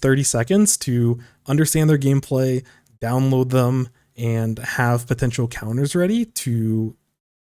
30 seconds to understand their gameplay, download them, and have potential counters ready to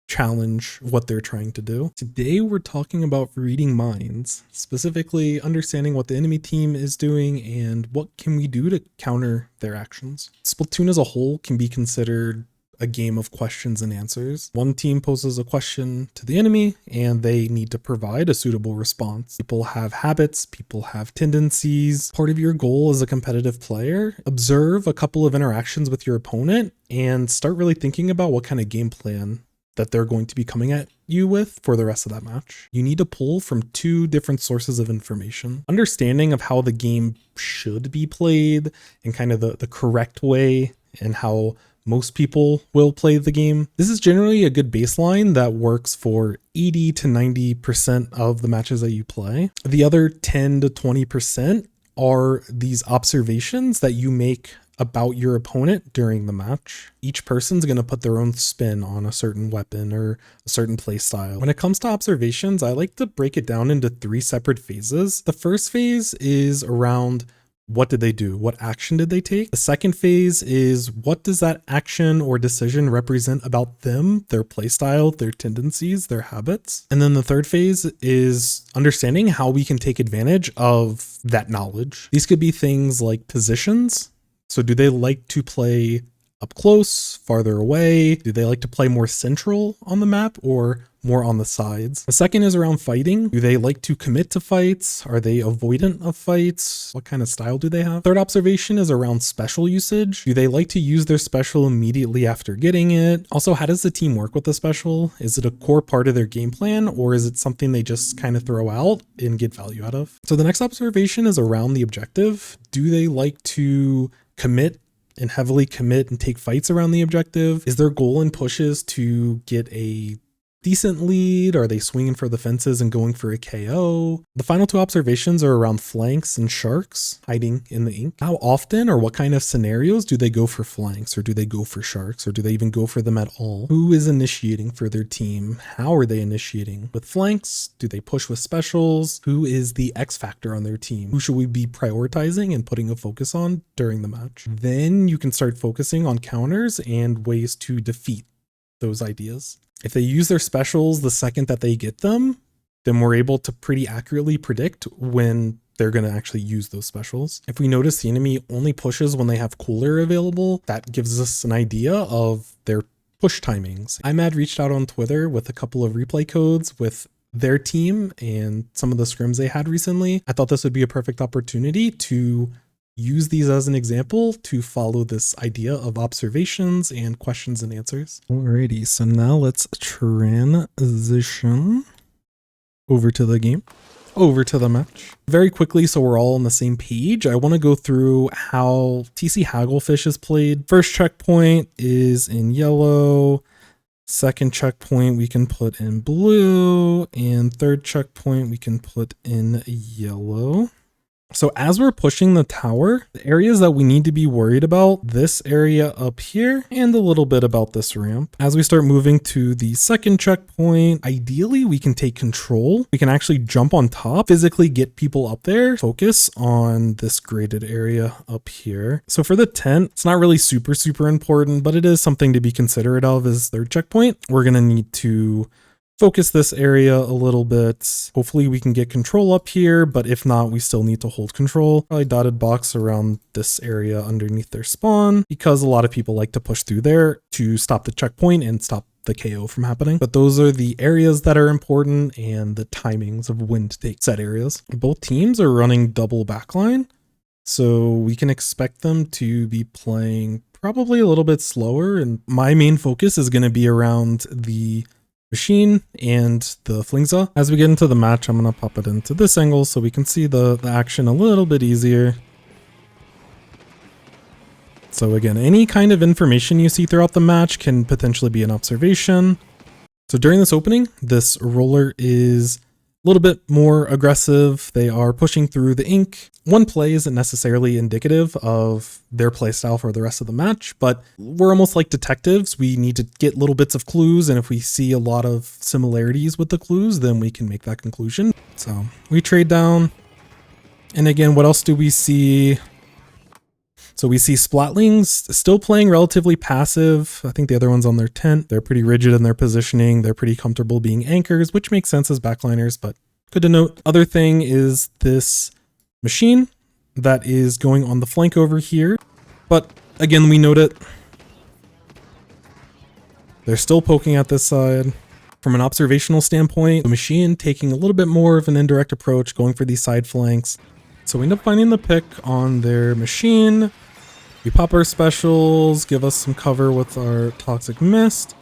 challenge what they're trying to do. Today we're talking about reading minds, specifically understanding what the enemy team is doing and what can we do to counter their actions. Splatoon as a whole can be considered a game of questions and answers. One team poses a question to the enemy and they need to provide a suitable response. People have habits, people have tendencies. Part of your goal as a competitive player, observe a couple of interactions with your opponent and start really thinking about what kind of game plan that they're going to be coming at you with for the rest of that match. You need to pull from two different sources of information. Understanding of how the game should be played and kind of the correct way and how most people will play the game. This is generally a good baseline that works for 80 to 90% of the matches that you play. The other 10 to 20% are these observations that you make about your opponent during the match. Each person's going to put their own spin on a certain weapon or a certain play style. When it comes to observations, I like to break it down into three separate phases. The first phase is around what did they do? What action did they take? The second phase is what does that action or decision represent about them, their playstyle, their tendencies, their habits? And then the third phase is understanding how we can take advantage of that knowledge. These could be things like positions. So do they like to play up close, farther away? Do they like to play more central on the map or more on the sides? The second is around fighting. Do they like to commit to fights? Are they avoidant of fights? What kind of style do they have? Third observation is around special usage. Do they like to use their special immediately after getting it? Also, how does the team work with the special? Is it a core part of their game plan or is it something they just kind of throw out and get value out of? So the next observation is around the objective. Do they like to commit and heavily commit and take fights around the objective? Is their goal in pushes to get a decent lead? Are they swinging for the fences and going for a KO? The final two observations are around flanks and sharks hiding in the ink. How often or what kind of scenarios do they go for flanks, or do they go for sharks, or do they even go for them at all? Who is initiating for their team? How are they initiating? With flanks, do they push with specials? Who is the X factor on their team? Who should we be prioritizing and putting a focus on during the match? Then you can start focusing on counters and ways to defeat those ideas. If they use their specials the second that they get them, then we're able to pretty accurately predict when they're going to actually use those specials. If we notice the enemy only pushes when they have cooler available, that gives us an idea of their push timings. iMAD reached out on Twitter with a couple of replay codes with their team and some of the scrims they had recently. I thought this would be a perfect opportunity to use these as an example to follow this idea of observations and questions and answers. Alrighty, so now let's transition over to the game, over to the match. Very quickly, so we're all on the same page, I want to go through how TC Hagglefish is played. First checkpoint is in yellow. Second checkpoint we can put in blue. And third checkpoint we can put in yellow. So as we're pushing the tower, the areas that we need to be worried about, this area up here and a little bit about this ramp. As we start moving to the second checkpoint, ideally we can take control. We can actually jump on top, physically get people up there, focus on this graded area up here. So for the tent, it's not really super important, but it is something to be considerate of as third checkpoint. We're going to need to focus this area a little bit. Hopefully we can get control up here, but if not, we still need to hold control. Probably dotted box around this area underneath their spawn, because a lot of people like to push through there to stop the checkpoint and stop the KO from happening. But those are the areas that are important and the timings of when to take set areas. Both teams are running double backline, so we can expect them to be playing probably a little bit slower. And my main focus is going to be around the machine and the Flingza. As we get into the match, I'm going to pop it into this angle so we can see the action a little bit easier. So again, any kind of information you see throughout the match can potentially be an observation. So during this opening, this roller is a little bit more aggressive. They are pushing through the ink. One play isn't necessarily indicative of their playstyle for the rest of the match, but we're almost like detectives. We need to get little bits of clues, and if we see a lot of similarities with the clues, then we can make that conclusion. So we trade down. And again, what else do we see? So we see Splatlings still playing relatively passive. I think the other one's on their tent. They're pretty rigid in their positioning. They're pretty comfortable being anchors, which makes sense as backliners, but good to note. Other thing is this machine that is going on the flank over here. But again, we note it. They're still poking at this side. From an observational standpoint, the machine taking a little bit more of an indirect approach, going for these side flanks. So we end up finding the pick on their machine. We pop our specials, give us some cover with our Toxic Mist.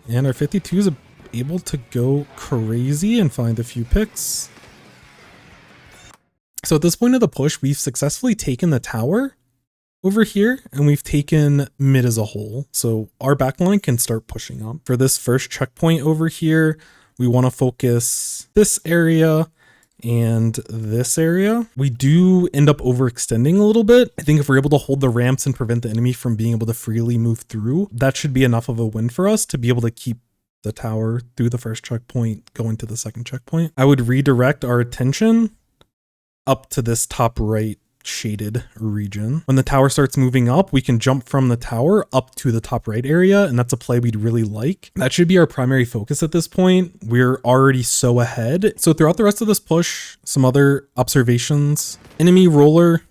And our 52 is able to go crazy and find a few picks. So at this point of the push, we've successfully taken the tower over here, and we've taken mid as a whole. So our backline can start pushing up. For this first checkpoint over here, we want to focus this area and this area. We do end up overextending a little bit. I think if we're able to hold the ramps and prevent the enemy from being able to freely move through, that should be enough of a win for us to be able to keep the tower through the first checkpoint, going to the second checkpoint. I would redirect our attention up to this top right shaded region. When the tower starts moving up, we can jump from the tower up to the top right area, and that's a play we'd really like. That should be our primary focus at this point. We're already so ahead. So throughout the rest of this push, some other observations. Enemy roller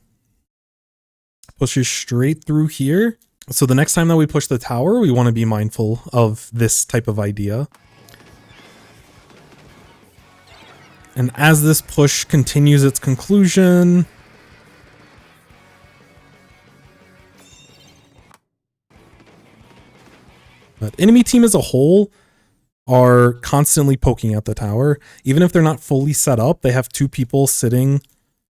pushes straight through here. So the next time that we push the tower, we want to be mindful of this type of idea. And as this push continues its conclusion, but enemy team as a whole are constantly poking at the tower. Even if they're not fully set up, they have two people sitting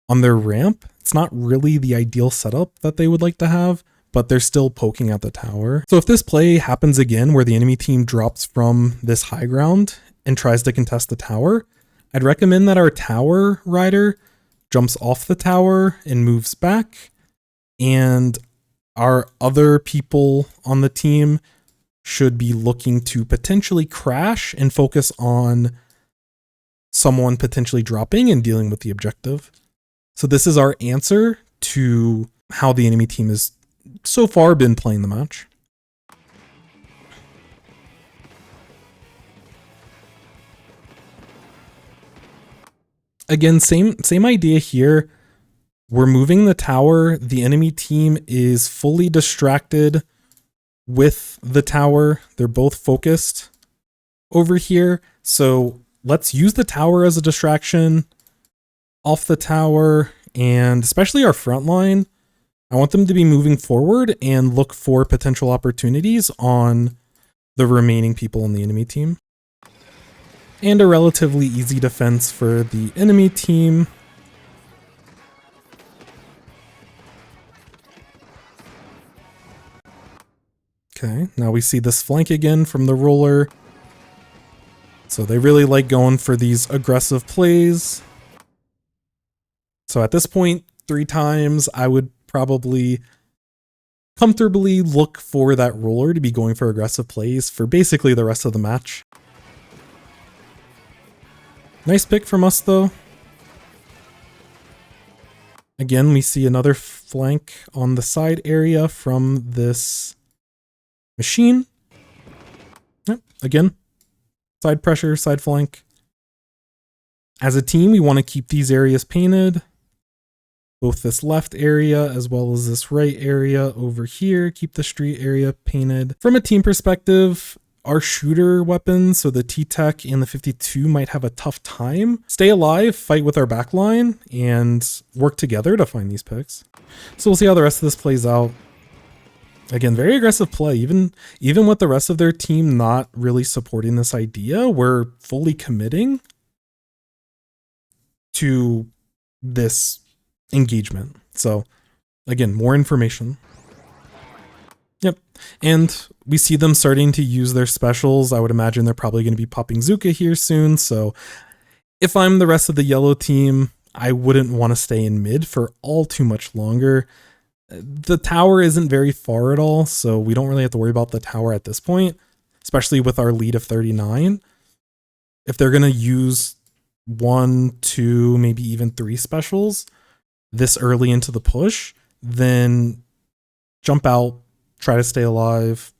on their ramp. It's not really the ideal setup that they would like to have, but they're still poking at the tower. So if this play happens again where the enemy team drops from this high ground and tries to contest the tower, I'd recommend that our tower rider jumps off the tower and moves back, and our other people on the team should be looking to potentially crash and focus on someone potentially dropping and dealing with the objective. So this is our answer to how the enemy team has so far been playing the match. Again, same idea here. We're moving the tower. The enemy team is fully distracted with the tower. They're both focused over here. So let's use the tower as a distraction off the tower, and especially our front line. I want them to be moving forward and look for potential opportunities on the remaining people on the enemy team. And a relatively easy defense for the enemy team. Okay, now we see this flank again from the roller. So they really like going for these aggressive plays. So at this point, 3 times, I would probably comfortably look for that roller to be going for aggressive plays for basically the rest of the match. Nice pick from us, though. Again, we see another flank on the side area from this machine. Yep, again, side pressure, side flank. As a team, we want to keep these areas painted. Both this left area as well as this right area over here. Keep the street area painted. From a team perspective, our shooter weapons, so the T-Tech and the 52, might have a tough time. Stay alive, fight with our backline, and work together to find these picks. So we'll see how the rest of this plays out. Again, very aggressive play. Even with the rest of their team not really supporting this idea, we're fully committing to this engagement. So again, more information. Yep. And we see them starting to use their specials. I would imagine they're probably going to be popping Zuka here soon. So if I'm the rest of the yellow team, I wouldn't want to stay in mid for all too much longer. The tower isn't very far at all, so we don't really have to worry about the tower at this point, especially with our lead of 39. If they're going to use 1, 2, maybe even 3 specials, this early into the push, then jump out, try to stay alive,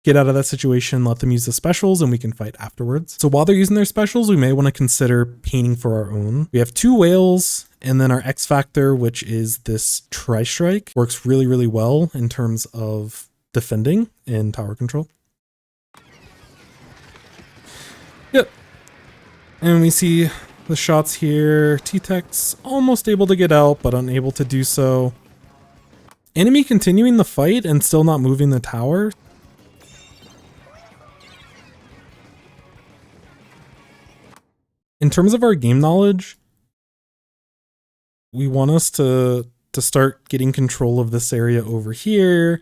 get out of that situation, let them use the specials, and we can fight afterwards. So while they're using their specials, we may want to consider painting for our own. We have 2 whales, and then our X factor, which is this tri-strike, works really, really well in terms of defending and tower control. Yep. And we see the shots here. T-Tech's almost able to get out, but unable to do so. Enemy continuing the fight and still not moving the tower. In terms of our game knowledge, we want us to start getting control of this area over here.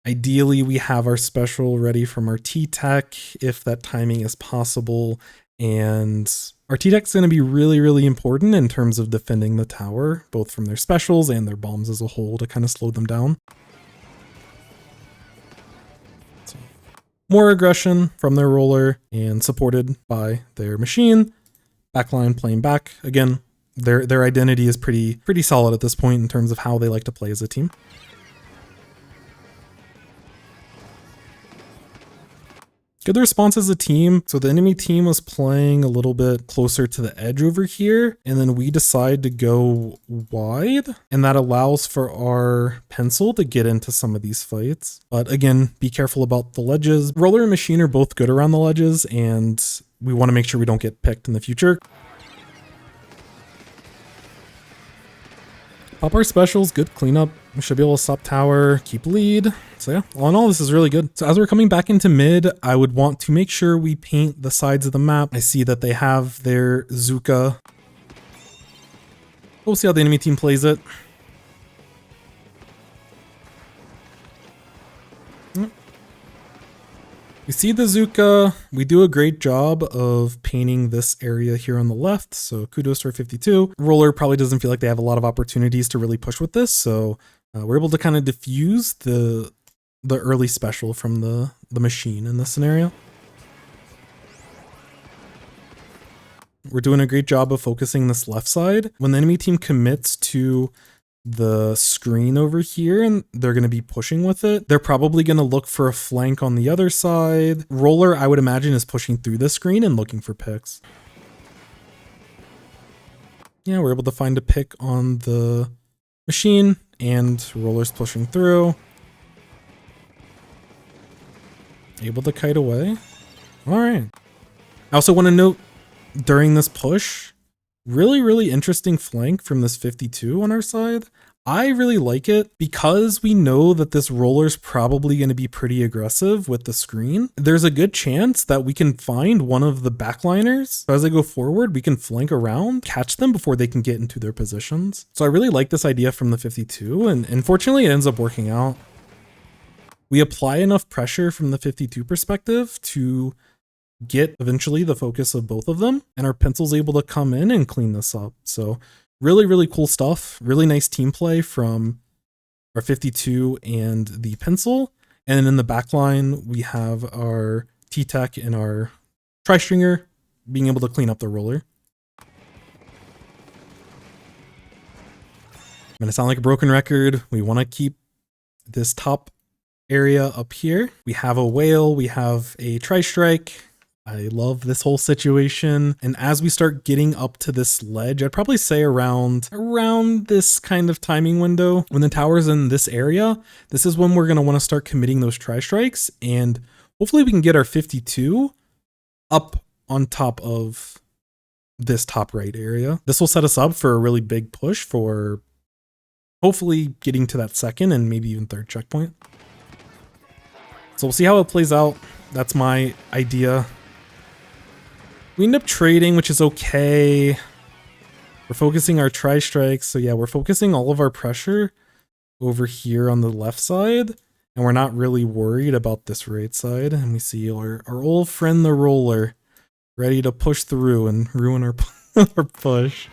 Ideally, we have our special ready from our T-Tech if that timing is possible. And our T-Tech's going to be really, really important in terms of defending the tower, both from their specials and their bombs as a whole to kind of slow them down. So, more aggression from their roller and supported by their machine. Backline playing back. Again, their identity is pretty solid at this point in terms of how they like to play as a team. Good response as a team. So the enemy team was playing a little bit closer to the edge over here, and then we decide to go wide, and that allows for our pencil to get into some of these fights. But again, be careful about the ledges. Roller and machine are both good around the ledges, and we want to make sure we don't get picked in the future. Pop our specials, good cleanup. We should be able to stop tower, keep lead. So yeah, all in all, this is really good. So as we're coming back into mid, I would want to make sure we paint the sides of the map. I see that they have their Zuka. We'll see how the enemy team plays it. We see the Zuka. We do a great job of painting this area here on the left, so kudos to our 52. Roller probably doesn't feel like they have a lot of opportunities to really push with this, so we're able to kind of diffuse the early special from the machine in this scenario. We're doing a great job of focusing this left side. When the enemy team commits to the screen over here and they're going to be pushing with it, they're probably going to look for a flank on the other side. Roller, I would imagine, is pushing through the screen and looking for picks. Yeah, we're able to find a pick on the machine, and Roller's pushing through. Able to kite away. All right. I also want to note during this push, really interesting flank from this 52 on our side. I really like it because we know that this roller's probably going to be pretty aggressive with the screen. There's a good chance that we can find one of the backliners. So as they go forward, we can flank around, catch them before they can get into their positions. So I really like this idea from the 52, and unfortunately it ends up working out. We apply enough pressure from the 52 perspective to get eventually the focus of both of them, and our pencil's able to come in and clean this up. So really cool stuff. Really nice team play from our 52 and the pencil. And then in the back line, we have our T-Tech and our tri-stringer being able to clean up the roller. I'm gonna sound like a broken record. We want to keep this top area up here. We have a whale, we have a tri-strike. I love this whole situation. And as we start getting up to this ledge, I'd probably say around this kind of timing window, when the tower's in this area, this is when we're going to want to start committing those tri-strikes. And hopefully we can get our 52 up on top of this top right area. This will set us up for a really big push for hopefully getting to that second and maybe even third checkpoint. So we'll see how it plays out. That's my idea. We end up trading, which is okay. We're focusing our tri-strikes. So yeah, we're focusing all of our pressure over here on the left side. And we're not really worried about this right side. And we see our old friend, the roller, ready to push through and ruin our, our push.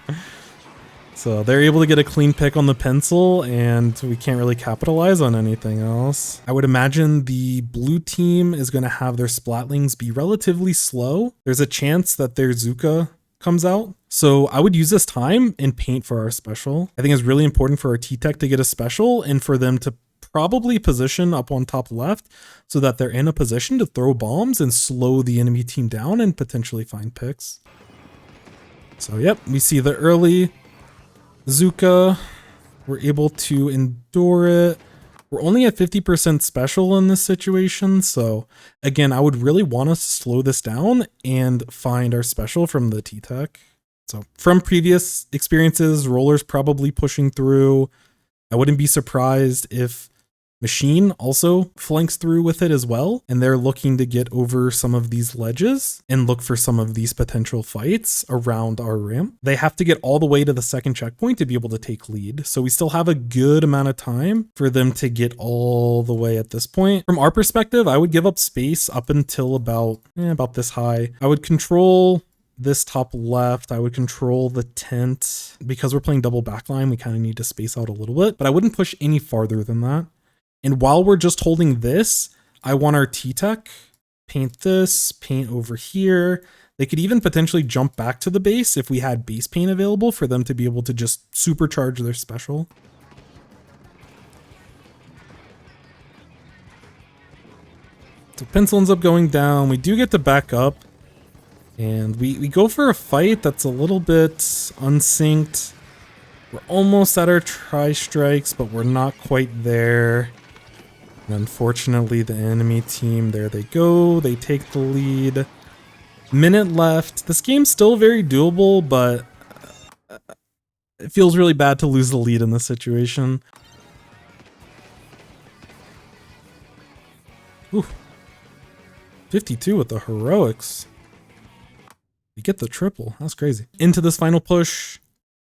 So they're able to get a clean pick on the pencil, and we can't really capitalize on anything else. I would imagine the blue team is going to have their splatlings be relatively slow. There's a chance that their Zuka comes out, So I would use this time and paint for our special. I think it's really important for our T-Tech to get a special and for them to probably position up on top left so that they're in a position to throw bombs and slow the enemy team down and potentially find picks. So yep, we see the early Zuka. We're able to endure it. We're only at 50% special in this situation, so again, I would really want us to slow this down and find our special from the T-Tech. So from previous experiences, Roller's probably pushing through. I wouldn't be surprised if Machine also flanks through with it as well, and they're looking to get over some of these ledges and look for some of these potential fights around our ramp. They have to get all the way to the second checkpoint to be able to take lead, so we still have a good amount of time for them to get all the way at this point. From our perspective, I would give up space up until about this high. I would control this top left. I would control the tent. Because we're playing double backline, we kind of need to space out a little bit, but I wouldn't push any farther than that. And while we're just holding this, I want our T-Tech paint this, paint over here. They could even potentially jump back to the base if we had base paint available for them to be able to just supercharge their special. So pencil ends up going down. We do get to back up. And we go for a fight that's a little bit unsynced. We're almost at our tri-strikes, but we're not quite there. And unfortunately, the enemy team, there they go. They take the lead. Minute left. This game's still very doable, but it feels really bad to lose the lead in this situation. Ooh. 52 with the heroics. We get the triple. That's crazy. Into this final push.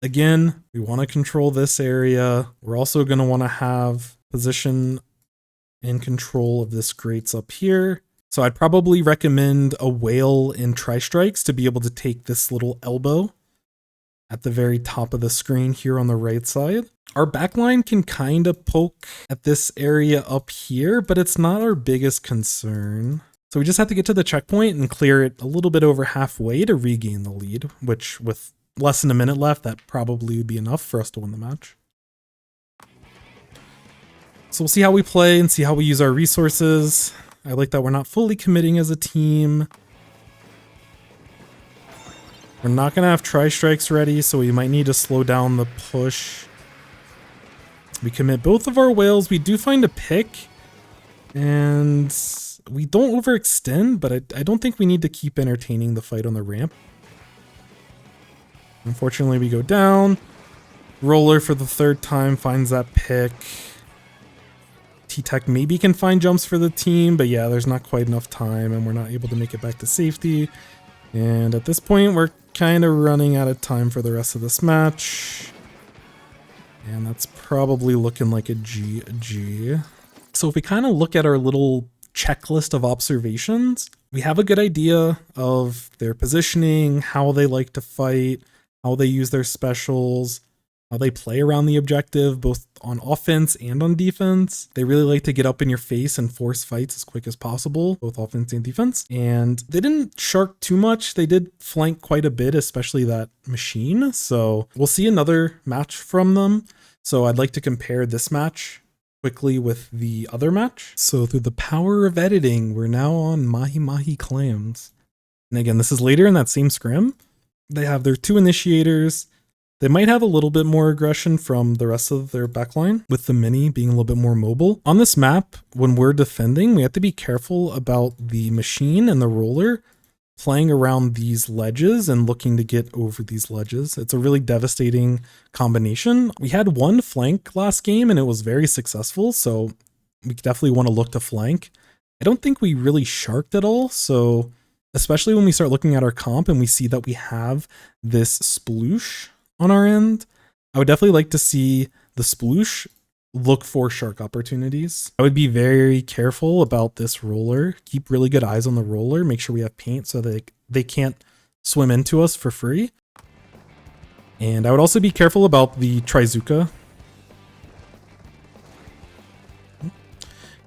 Again, we want to control this area. We're also going to want to have position and control of this grates up here. So I'd probably recommend a whale in tri-strikes to be able to take this little elbow at the very top of the screen here on the right side. Our backline can kind of poke at this area up here, but it's not our biggest concern. So we just have to get to the checkpoint and clear it a little bit over halfway to regain the lead, which with less than a minute left, that probably would be enough for us to win the match. So we'll see how we play and see how we use our resources. I like that we're not fully committing as a team. We're not going to have tri-strikes ready, so we might need to slow down the push. We commit both of our whales. We do find a pick, and we don't overextend, but I don't think we need to keep entertaining the fight on the ramp. Unfortunately, we go down. Roller for the third time finds that pick. T-Tech maybe can find jumps for the team, but yeah, there's not quite enough time, and we're not able to make it back to safety. And at this point, we're kind of running out of time for the rest of this match. And that's probably looking like a GG. So if we kind of look at our little checklist of observations, we have a good idea of their positioning, how they like to fight, how they use their specials, how they play around the objective, both on offense and on defense. They really like to get up in your face and force fights as quick as possible, both offense and defense. And they didn't shark too much. They did flank quite a bit, especially that machine. So we'll see another match from them. So I'd like to compare this match quickly with the other match. So through the power of editing, we're now on Mahi Mahi Clams. And again, this is later in that same scrim. They have their two initiators. They might have a little bit more aggression from the rest of their backline, with the mini being a little bit more mobile. On this map, when we're defending, we have to be careful about the machine and the roller playing around these ledges and looking to get over these ledges. It's a really devastating combination. We had one flank last game and it was very successful, so we definitely want to look to flank. I don't think we really sharked at all, so especially when we start looking at our comp and we see that we have this sploosh on our end, I would definitely like to see the sploosh look for shark opportunities. I would be very careful about this roller. Keep really good eyes on the roller. Make sure we have paint so that they can't swim into us for free. And I would also be careful about the Trizuka.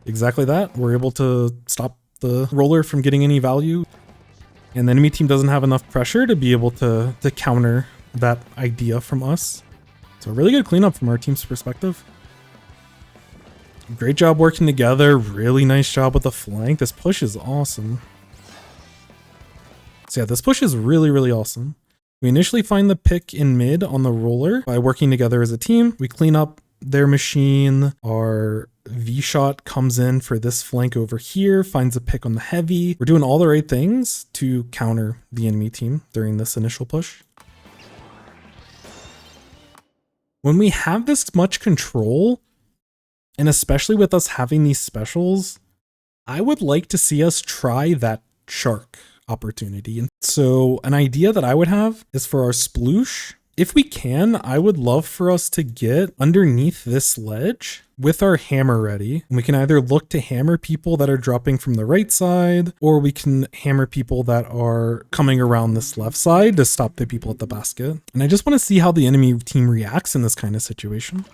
Exactly that. We're able to stop the roller from getting any value. And the enemy team doesn't have enough pressure to be able to counter that idea from us. So a really good cleanup from our team's perspective. Great job working together. Really nice job with the flank. This push is awesome. So yeah, this push is really, really awesome. We initially find the pick in mid on the roller by working together as a team. We clean up their machine. Our V-shot comes in for this flank over here, finds a pick on the heavy. We're doing all the right things to counter the enemy team during this initial push. When we have this much control, and especially with us having these specials, I would like to see us try that shark opportunity. And so an idea that I would have is for our sploosh. If we can, I would love for us to get underneath this ledge with our hammer ready. And we can either look to hammer people that are dropping from the right side, or we can hammer people that are coming around this left side to stop the people at the basket. And I just want to see how the enemy team reacts in this kind of situation.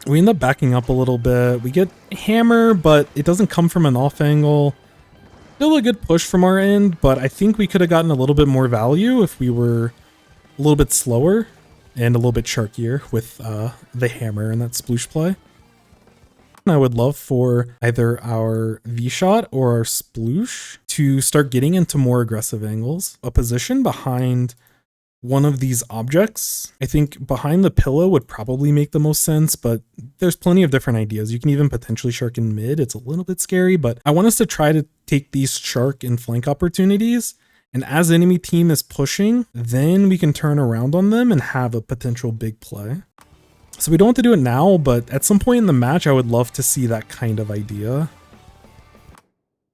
We end up backing up a little bit. We get hammer, but it doesn't come from an off angle. Still a good push from our end, but I think we could have gotten a little bit more value if we were a little bit slower and a little bit sharkier with the hammer and that sploosh play. I would love for either our V-shot or our sploosh to start getting into more aggressive angles. A position behind one of these objects. I think behind the pillow would probably make the most sense, but there's plenty of different ideas. You can even potentially shark in mid. It's a little bit scary, but I want us to try to take these shark and flank opportunities. And as the enemy team is pushing, then we can turn around on them and have a potential big play. So we don't have to do it now, but at some point in the match, I would love to see that kind of idea.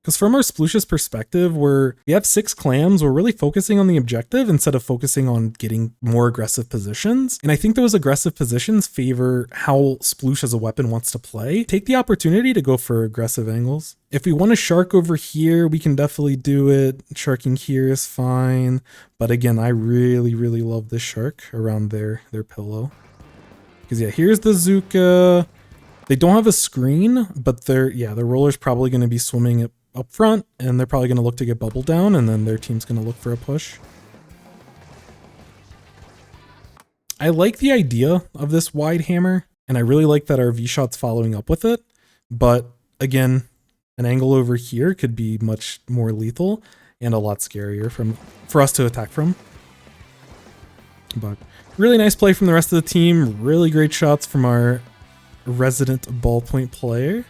Because from our Sploosh's perspective, we have 6 clams, we're really focusing on the objective instead of focusing on getting more aggressive positions. And I think those aggressive positions favor how Sploosh as a weapon wants to play. Take the opportunity to go for aggressive angles. If we want to shark over here, we can definitely do it. Sharking here is fine. But again, I really, really love this shark around their pillow. Because yeah, here's the Zuka. They don't have a screen, but the roller's probably going to be swimming up front, and they're probably going to look to get bubble down, and then their team's going to look for a push. I like the idea of this wide hammer, and I really like that our V-shot's following up with it, but again, an angle over here could be much more lethal and a lot scarier for us to attack from. But really nice play from the rest of the team, really great shots from our resident ballpoint player.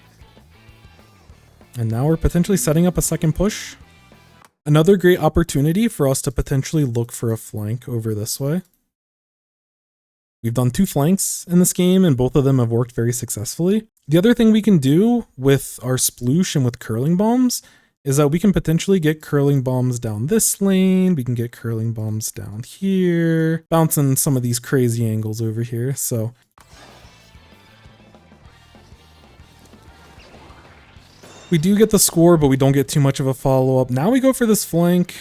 And now we're potentially setting up a second push. Another great opportunity for us to potentially look for a flank over this way. We've done 2 flanks in this game, and both of them have worked very successfully. The other thing we can do with our sploosh and with curling bombs is that we can potentially get curling bombs down this lane. We can get curling bombs down here, bouncing some of these crazy angles over here. So we do get the score, but we don't get too much of a follow-up. Now we go for this flank.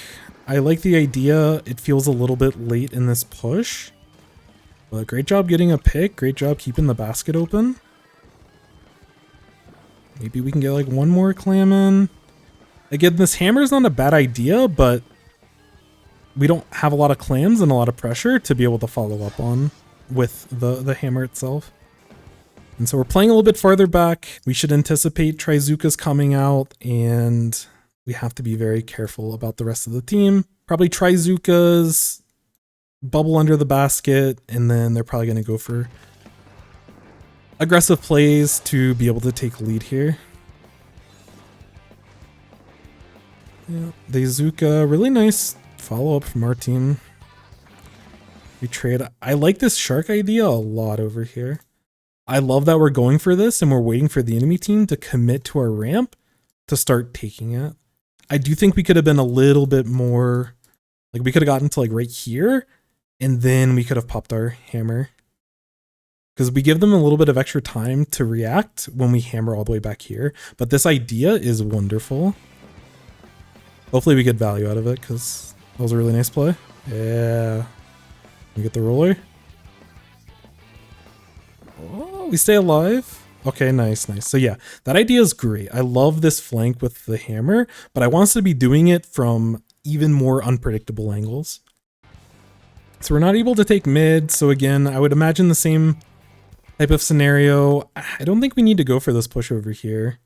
I like the idea. It feels a little bit late in this push. But great job getting a pick. Great job keeping the basket open. Maybe we can get like one more clam in. Again, this hammer is not a bad idea, but we don't have a lot of clams and a lot of pressure to be able to follow up on with the hammer itself. And so we're playing a little bit farther back. We should anticipate Trizuka's coming out, and we have to be very careful about the rest of the team. Probably Trizuka's bubble under the basket, and then they're probably going to go for aggressive plays to be able to take lead here. Yeah, the Zuka, really nice follow-up from our team. We trade. I like this shark idea a lot over here. I love that we're going for this and we're waiting for the enemy team to commit to our ramp to start taking it. I do think we could have been a little bit more, like we could have gotten to like right here and then we could have popped our hammer. Because we give them a little bit of extra time to react when we hammer all the way back here. But this idea is wonderful. Hopefully we get value out of it because that was a really nice play. Yeah. We get the roller. Oh, we stay alive. Okay, nice, nice. So yeah, that idea is great. I love this flank with the hammer, but I want us to be doing it from even more unpredictable angles. So we're not able to take mid, so again, I would imagine the same type of scenario. I don't think we need to go for this push over here.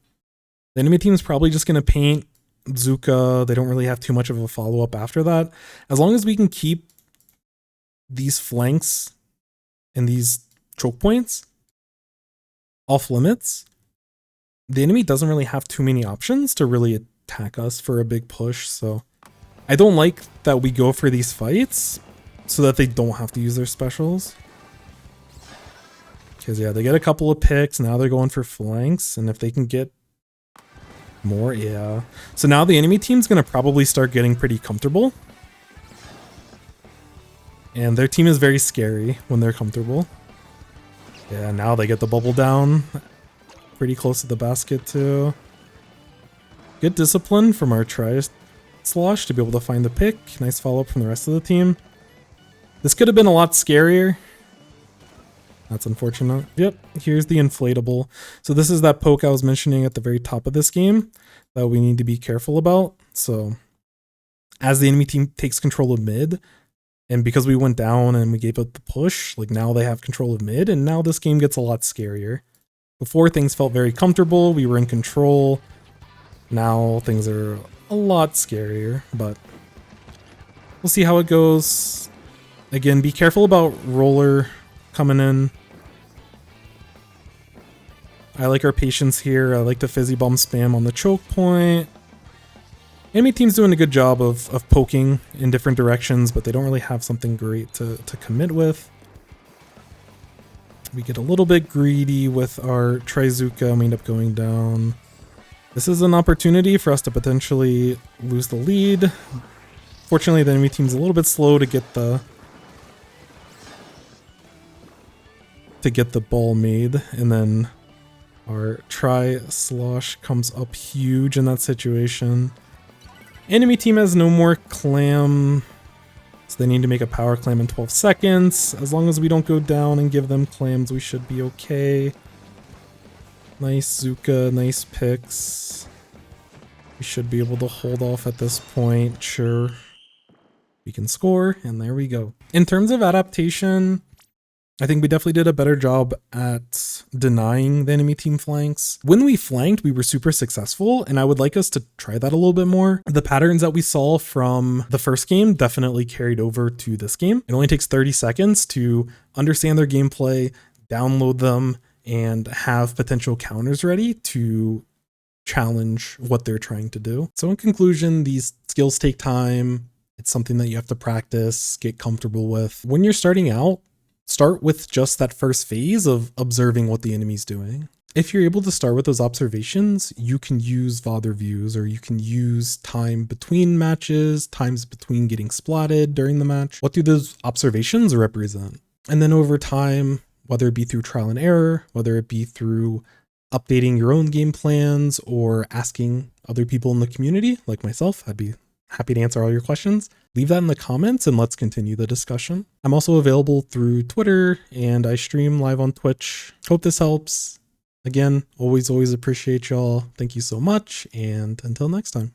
The enemy team's probably just going to paint Zuka. They don't really have too much of a follow-up after that. As long as we can keep these flanks and these choke points off limits, the enemy doesn't really have too many options to really attack us for a big push. So I don't like that we go for these fights so that they don't have to use their specials. Because yeah, they get a couple of picks. Now they're going for flanks. And if they can get more, yeah. So now the enemy team's going to probably start getting pretty comfortable. And their team is very scary when they're comfortable. Yeah, now they get the bubble down. Pretty close to the basket too. Good discipline from our Slosh to be able to find the pick. Nice follow-up from the rest of the team. This could have been a lot scarier. That's unfortunate. Yep, here's the inflatable. So this is that poke I was mentioning at the very top of this game that we need to be careful about. So as the enemy team takes control of mid, and because we went down and we gave up the push, like now they have control of mid, and now this game gets a lot scarier. Before things felt very comfortable, we were in control. Now things are a lot scarier, but we'll see how it goes. Again, be careful about roller coming in. I like our patience here. I like the fizzy bomb spam on the choke point. Enemy team's doing a good job of poking in different directions, but they don't really have something great to commit with. We get a little bit greedy with our Trizuka and we end up going down. This is an opportunity for us to potentially lose the lead. Fortunately, the enemy team's a little bit slow to get the ball made, and then our Slosh comes up huge in that situation. Enemy team has no more clam, so they need to make a power clam in 12 seconds. As long as we don't go down and give them clams, we should be okay. Nice Zuka, nice picks. We should be able to hold off at this point, sure. We can score, and there we go. In terms of adaptation, I think we definitely did a better job at denying the enemy team flanks. When we flanked, we were super successful, and I would like us to try that a little bit more. The patterns that we saw from the first game definitely carried over to this game. It only takes 30 seconds to understand their gameplay, download them, and have potential counters ready to challenge what they're trying to do. So in conclusion, these skills take time. It's something that you have to practice, get comfortable with. When you're starting out, start with just that first phase of observing what the enemy's doing. If you're able to start with those observations, you can use VOD reviews, or you can use time between matches, times between getting splatted during the match. What do those observations represent? And then over time, whether it be through trial and error, whether it be through updating your own game plans or asking other people in the community, like myself, I'd be happy to answer all your questions. Leave that in the comments and let's continue the discussion. I'm also available through Twitter and I stream live on Twitch. Hope this helps. Again, always appreciate y'all. Thank you so much, and until next time.